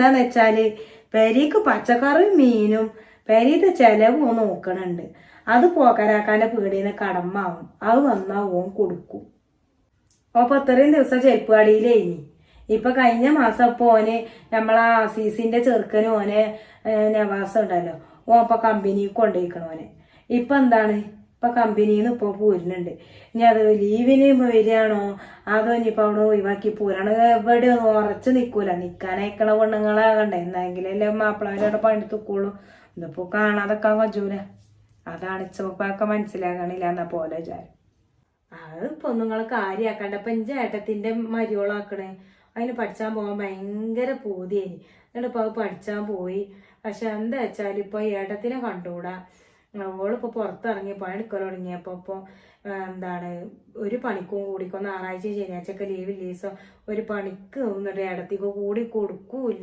എന്താന്ന് വെച്ചാല് പെരീക്ക് പച്ചക്കറിയും മീനും പെരീത്തെ ചെലവും നോക്കണുണ്ട്. അത് പോക്കരാക്കാന്റെ പീടിന്ന് കടമാവും. അത് വന്നാ ഓൻ കൊടുക്കും. അപ്പൊ ഇത്രയും ദിവസം ചെരുപ്പ് കടയിലേനി. ഇപ്പൊ കഴിഞ്ഞ മാസം ഇപ്പൊ ഓന് നമ്മളാ അസീസിന്റെ ചെറുക്കനും ഓനെ നവാസം ഉണ്ടല്ലോ, ഓൻ ഇപ്പൊ കമ്പനിക്ക് കൊണ്ടുപോയിക്കണോനെ. ഇപ്പൊ എന്താണ്, ഇപ്പൊ കമ്പനിന്ന് ഇപ്പൊ പോരുന്നുണ്ട്. ഇനി അത് ലീവിന് വരികയാണോ അതോ ഇനിയിപ്പൊ അവിടെ ഒഴിവാക്കി പോരാണ്. എവിടെ ഒന്നും ഉറച്ചു നിക്കൂല. നിക്കാനയക്കണ പെണ്ണുങ്ങളാകണ്ടേ, എന്നെങ്കിലല്ലേ മാപ്പിളാരോടെ പണിത്തുക്കുള്ളൂ. ഇതിപ്പോ കാണാതൊക്കെ കജൂല. അതാണ് ഇച്ചപ്പൊക്കെ മനസ്സിലാക്കണില്ല എന്നാ പോലെ വിചാരം. അതിപ്പോ നിങ്ങളെ കാര്യാക്കണ്ട. ഇപ്പൊ എന്റെ ഏട്ടത്തിന്റെ മരിയോളാക്കണേ, അതിന് പഠിച്ചാൻ പോകാൻ ഭയങ്കര പൂതിയേനി. എന്നിട്ടിപ്പോ അത് പഠിച്ചാൻ പോയി. പക്ഷെ എന്താ വെച്ചാൽ ഇപ്പൊ ഏട്ടത്തിനെ കണ്ടുകൂടാ. ഓളിപ്പോ പുറത്തിറങ്ങി പണിയെടുക്കൽ തുടങ്ങിയപ്പോ ഇപ്പൊ എന്താണ് ഒരു പണിക്കും കൂടിക്കോ ഞായറാഴ്ച ശനിയാഴ്ചയൊക്കെ ലീവ് ദിവസം ഒരു പണിക്ക് നിന്നിട്ട് ഏടത്തേക്ക് കൂടി കൊടുക്കൂല്ല.